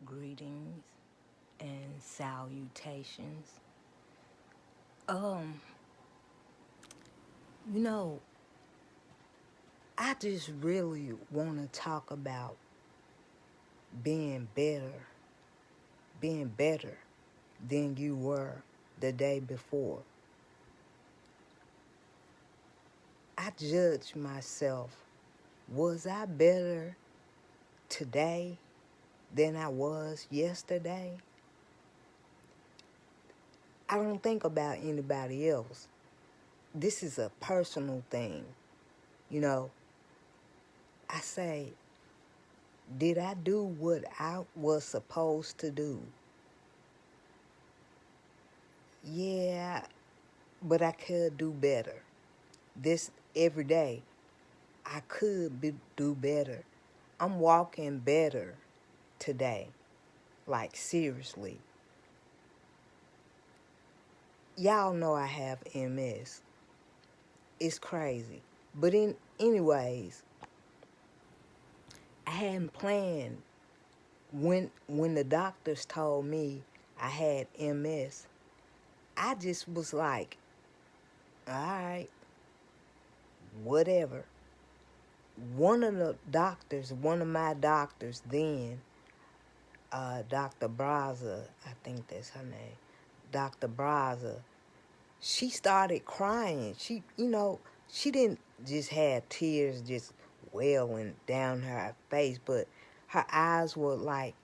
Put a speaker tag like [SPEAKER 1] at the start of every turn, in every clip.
[SPEAKER 1] Greetings and salutations. Um, you know, I just really want to talk about being better than you were the day before. I judge myself. Was I better today than I was yesterday? I don't think about anybody else. This is a personal thing. You know, I say, did I do what I was supposed to do? Yeah, but I could do better. This every day, I could do better. I'm walking better today. Like, seriously. Y'all know I have MS. It's crazy. But anyways, I hadn't planned when the doctors told me I had MS. I just was like, all right, whatever. One of my doctors then, Dr. Braza, I think that's her name, Dr. Braza, she started crying. She didn't just have tears just welling down her face, but her eyes were like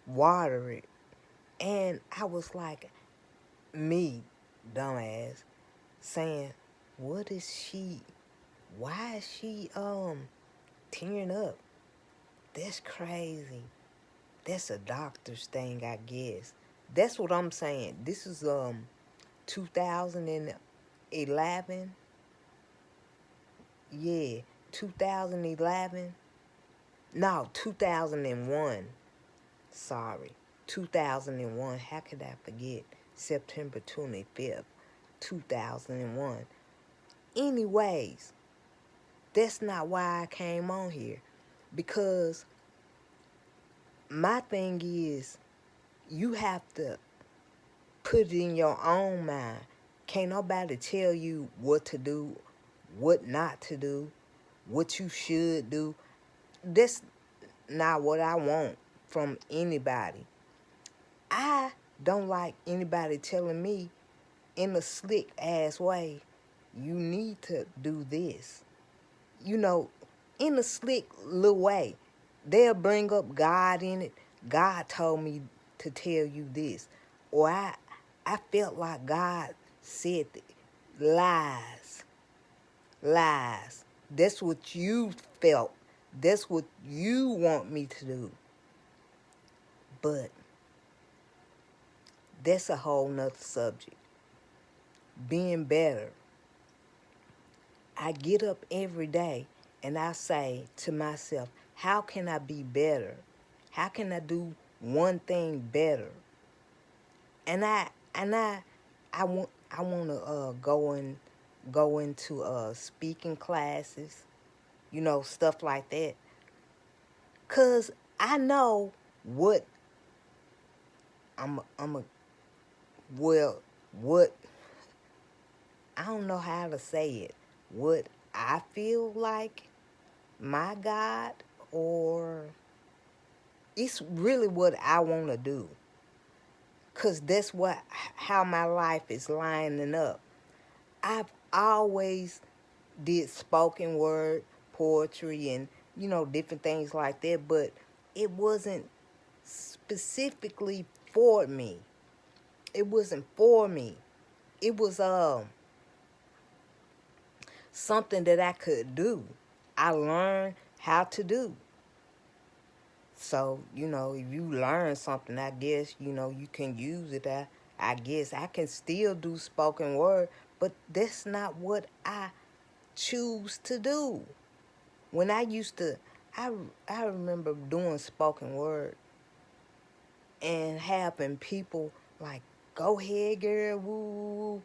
[SPEAKER 1] watery. And I was like, me, dumbass, saying, why is she tearing up? That's crazy. That's a doctor's thing, I guess. That's what I'm saying. This is 2011. Yeah, 2011. No, 2001. Sorry. 2001. How could I forget? September 25th, 2001. Anyways, that's not why I came on here. Because my thing is, you have to put it in your own mind. Can't nobody tell you what to do, what not to do, what you should do. That's not what I want from anybody. I don't like anybody telling me in a slick ass way, you need to do this. In a slick little way. They'll bring up God in it. God told me to tell you this. Or I felt like God said lies. Lies. That's what you felt. That's what you want me to do. But that's a whole nother subject. Being better. I get up every day and I say to myself, how can I be better? How can I do one thing better? And I want to go into speaking classes, stuff like that. 'Cause I know what what I don't know how to say it. What I feel like my God, or it's really what I want to do. 'Cause that's how my life is lining up. I've always did spoken word, poetry, and, different things like that, but it wasn't specifically for me. It wasn't for me. It was something that I could do. I learned how to do. So, if you learn something, I guess, you can use it. I guess I can still do spoken word, but that's not what I choose to do. When I used to, I remember doing spoken word and having people like, go ahead, girl, woo,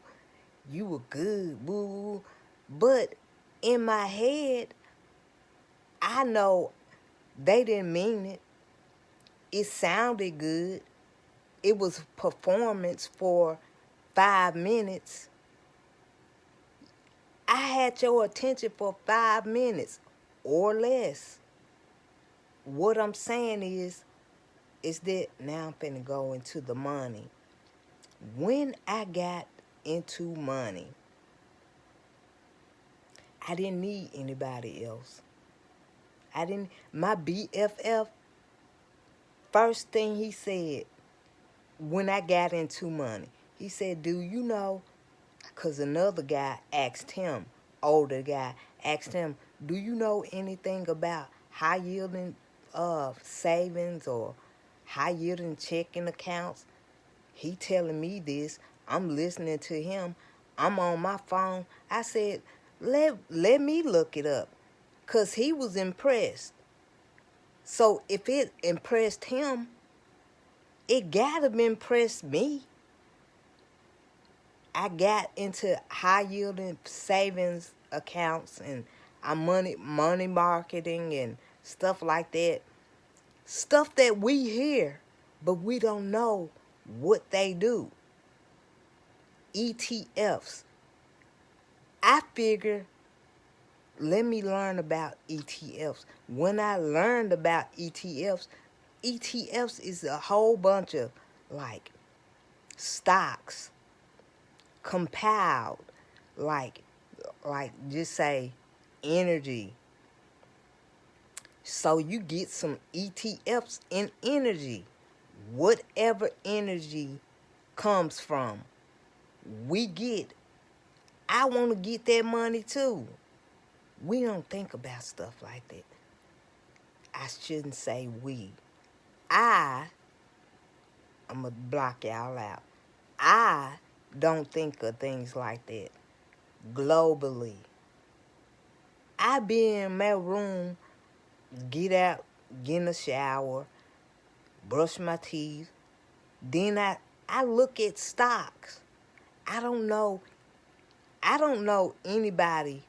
[SPEAKER 1] you were good, woo. But in my head, I know they didn't mean it. It sounded good. It was performance for 5 minutes. I had your attention for 5 minutes or less. What I'm saying is that now I'm finna go into the money. When I got into money, I didn't need anybody else. My BFF, first thing he said when I got into money, he said, do you know, because another guy asked him, older guy, asked him, do you know anything about high yielding savings or high yielding checking accounts? He telling me this. I'm listening to him. I'm on my phone. I said, let me look it up. Because he was impressed. So if it impressed him, it gotta impress me. I got into high yielding savings accounts and money marketing and stuff like that. Stuff that we hear, but we don't know what they do. ETFs. I figure, let me learn about ETFs. When I learned about ETFs is a whole bunch of like stocks compiled, like just say energy. So you get some ETFs in energy. Whatever energy comes from, we get. I want to get that money too. We don't think about stuff like that. I shouldn't say we. I'm going to block y'all out. I don't think of things like that globally. I be in my room, get out, get in the shower, brush my teeth. Then I look at stocks. I don't know anybody.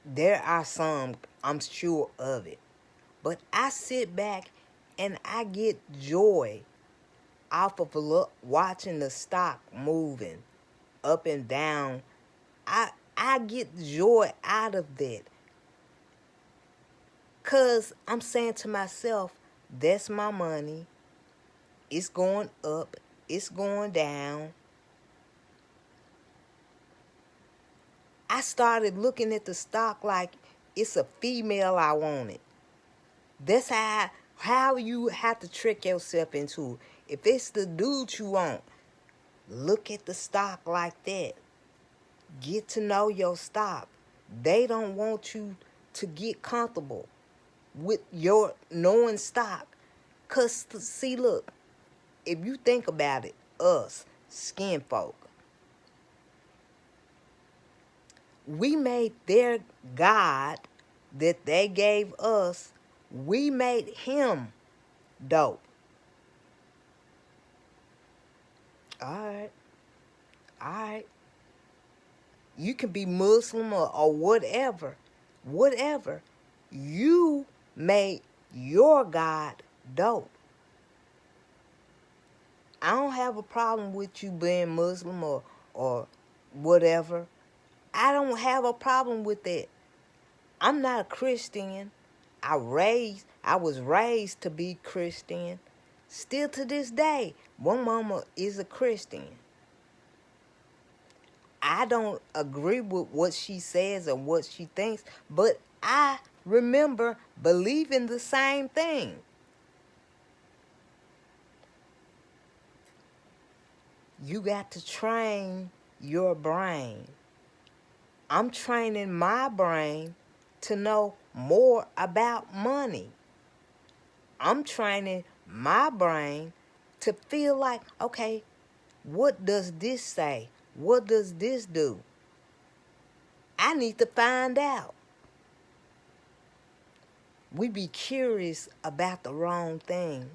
[SPEAKER 1] There are some, I'm sure of it. But I sit back and I get joy off of watching the stock moving up and down. I get joy out of that. Because I'm saying to myself, that's my money. It's going up. It's going down. I started looking at the stock like it's a female I wanted. That's how you have to trick yourself into it. If it's the dude you want, look at the stock like that. Get to know your stock. They don't want you to get comfortable with your knowing stock. Because, see, look, if you think about it, us, skin folk, we made their God that they gave us, we made him dope. All right. You can be Muslim or whatever. You made your God dope. I don't have a problem with you being Muslim or whatever. I don't have a problem with that. I'm not a Christian. I was raised to be Christian. Still to this day, one mama is a Christian. I don't agree with what she says or what she thinks, but I remember believing the same thing. You got to train your brain. I'm training my brain to know more about money. I'm training my brain to feel like, okay, what does this say? What does this do? I need to find out. We be curious about the wrong thing.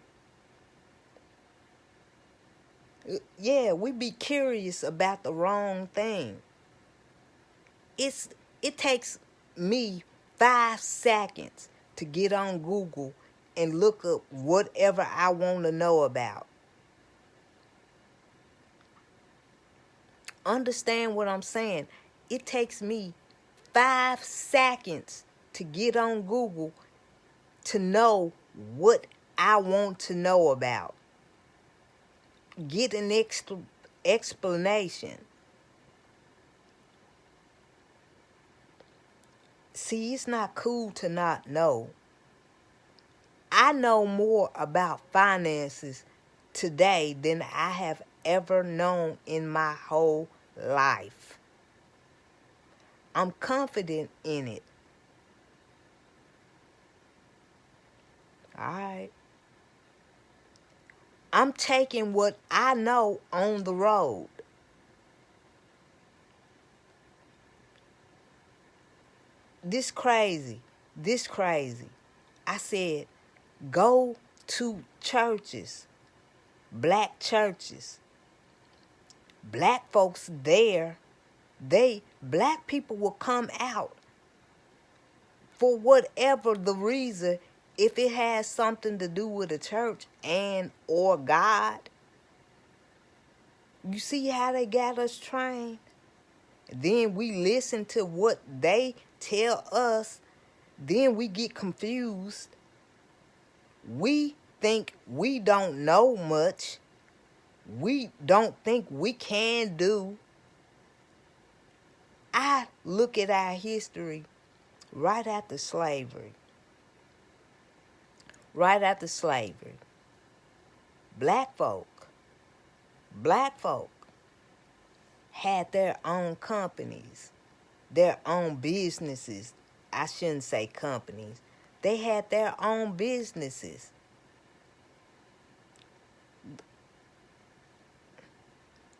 [SPEAKER 1] Yeah, we be curious about the wrong thing. It takes me 5 seconds to get on Google and look up whatever I want to know about. Understand what I'm saying? It takes me 5 seconds to get on Google to know what I want to know about. Get an explanation. See, it's not cool to not know. I know more about finances today than I have ever known in my whole life. I'm confident in it. All right. I'm taking what I know on the road. This crazy. I said, go to churches, black churches. Black folks there, black people will come out for whatever the reason, if it has something to do with the church and or God. You see how they got us trained? Then we listen to what they tell us. Then we get confused. We think we don't know much. We don't think we can do. I look at our history right after slavery. Black folk had their own companies, their own businesses. I shouldn't say companies. They had their own businesses.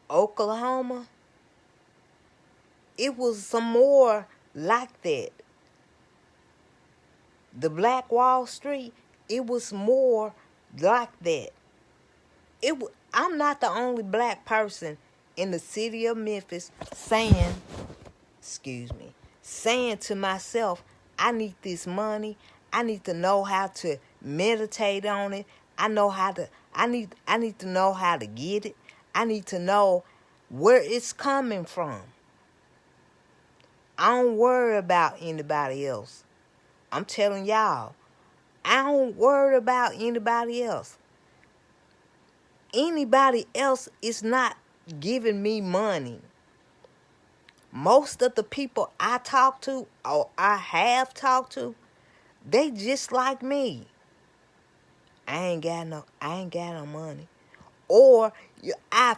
[SPEAKER 1] Oklahoma, it was some more like that. The Black Wall Street, it was more like that. I'm not the only black person in the city of Memphis saying to myself, I need this money. I need to know how to meditate on it. I need to know how to get it. I need to know where it's coming from. I don't worry about anybody else. I'm telling y'all, I don't worry about anybody else. Anybody else is not giving me money. Most of the people I talk to or I have talked to, they just like me. I ain't got no money. Or I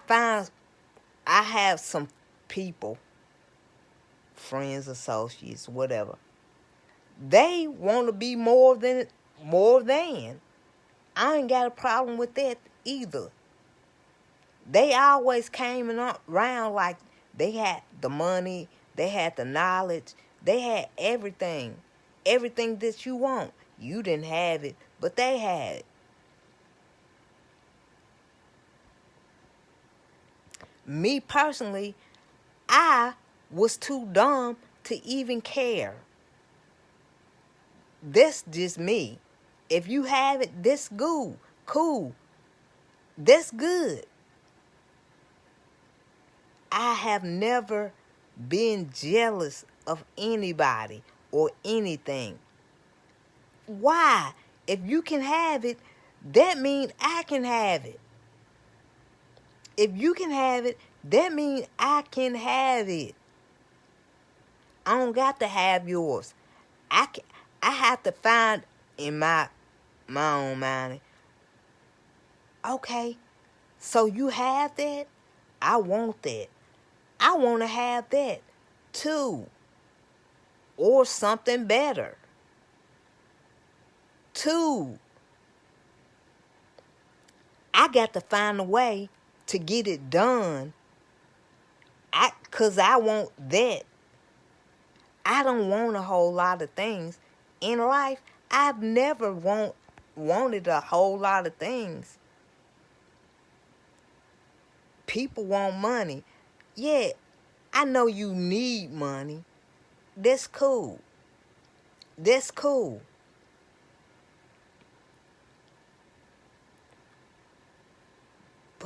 [SPEAKER 1] have some people, friends, associates, whatever. They want to be more than. I ain't got a problem with that either. They always came around like they had the money, they had the knowledge, they had everything. Everything that you want. You didn't have it, but they had it. Me personally, I was too dumb to even care. That's just me. If you have it, that's good. Cool. That's good. I have never been jealous of anybody or anything. Why? If you can have it, that means I can have it. If you can have it, that means I can have it. I don't got to have yours. I have to find in my own mind. Okay, so you have that? I want that. I want to have that too. Or something better. Too. I got to find a way to get it done. Because I want that. I don't want a whole lot of things. In life, I've never wanted a whole lot of things. People want money. Yeah, I know you need money. That's cool.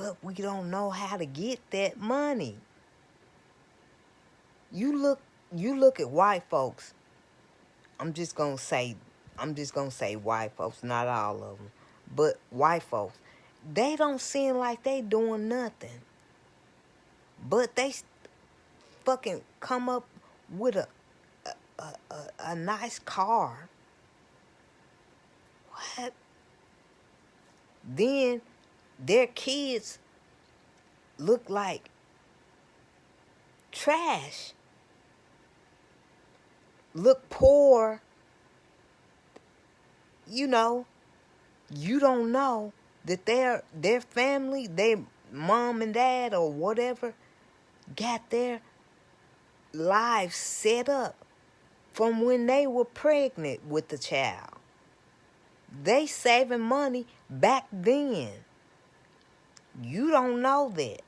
[SPEAKER 1] but we don't know how to get that money. You look at white folks. I'm just gonna say white folks, not all of them, but white folks. They don't seem like they doing nothing, but they fucking come up with a nice car. What? Then their kids look like trash. Look poor. You know, you don't know that their family, their mom and dad or whatever, got their lives set up from when they were pregnant with the child. They saving money back then. You don't know that.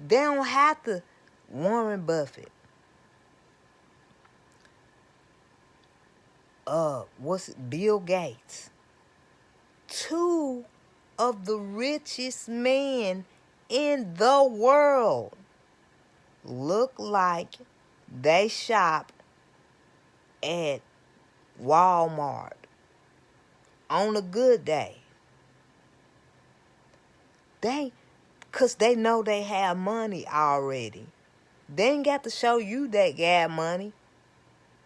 [SPEAKER 1] They don't have to. Warren Buffett. Bill Gates. Two of the richest men in the world look like they shop at Walmart on a good day. Cause they know they have money already. They ain't got to show you they got money.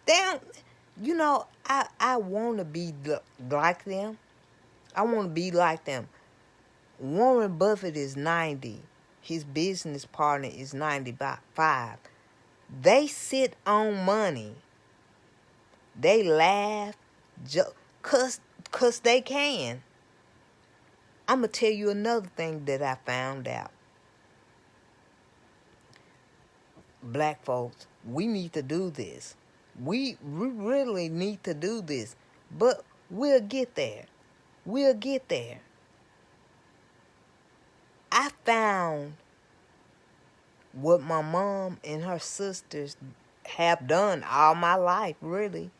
[SPEAKER 1] They don't, I want to be like them. I want to be like them. Warren Buffett is 90. His business partner is 95. They sit on money. They laugh, cause they can. I'm going to tell you another thing that I found out. Black folks, we need to do this. We really need to do this. But we'll get there. We'll get there. I found what my mom and her sisters have done all my life, really.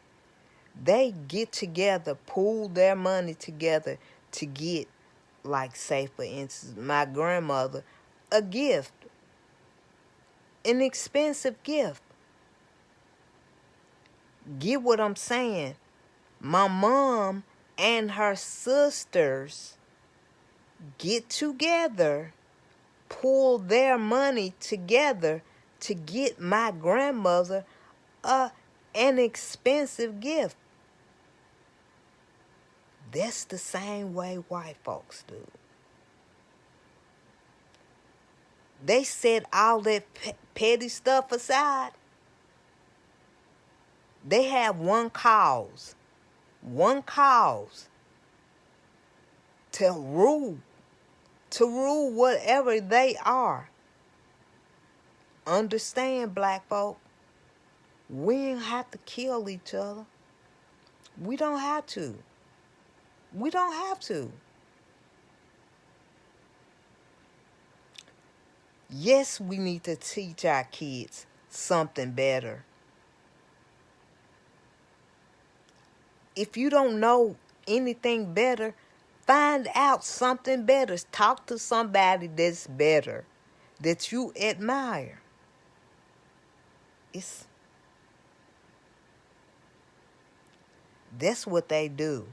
[SPEAKER 1] They get together, pool their money together to get, like, say, for instance, my grandmother, a gift. An expensive gift. Get what I'm saying? My mom and her sisters get together, pull their money together to get my grandmother an expensive gift. That's the same way white folks do. They set all that petty stuff aside. They have one cause to rule whatever they are. Understand, black folk, we ain't have to kill each other. We don't have to. We don't have to. Yes, we need to teach our kids something better. If you don't know anything better, find out something better. Talk to somebody that's better, that you admire. That's what they do.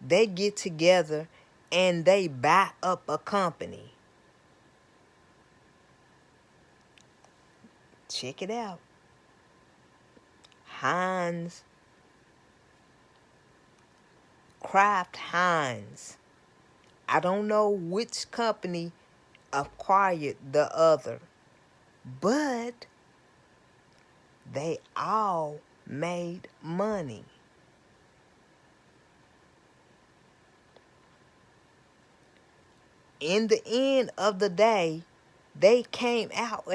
[SPEAKER 1] They get together and they buy up a company. Check it out. Kraft Heinz. I don't know which company acquired the other, but they all made money. In the end of the day, they came out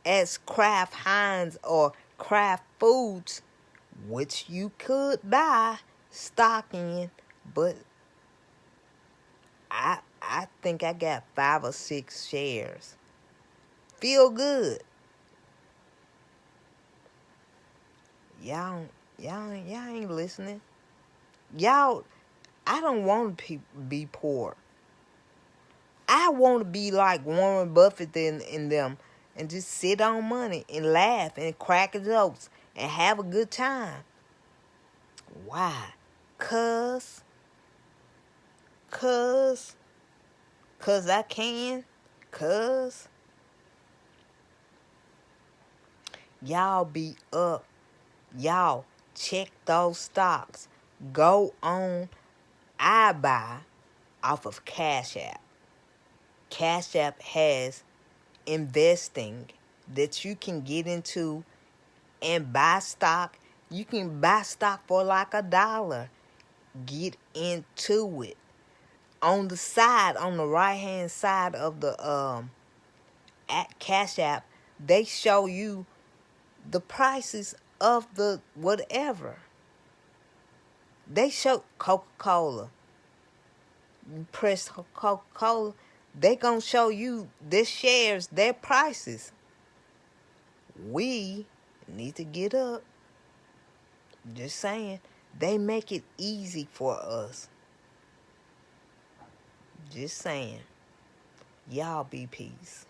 [SPEAKER 1] as Kraft Heinz or Kraft Foods, which you could buy stock in, but I think I got 5 or 6 shares. Feel good. Y'all ain't listening. I don't want to be poor. I want to be like Warren Buffett and them and just sit on money and laugh and crack jokes and have a good time. Why? Cause I can. Cause y'all be up. Y'all check those stocks. Go on. I buy off of Cash App. Cash App has investing that you can get into and buy stock. You can buy stock for like $1. Get into it. On the side, on the right hand side of the at Cash App, they show you the prices of the whatever. They show Coca-Cola. You press Coca-Cola, they gonna show you their shares, their prices. We need to get up. Just saying. They make it easy for us. Just saying. Y'all be peace.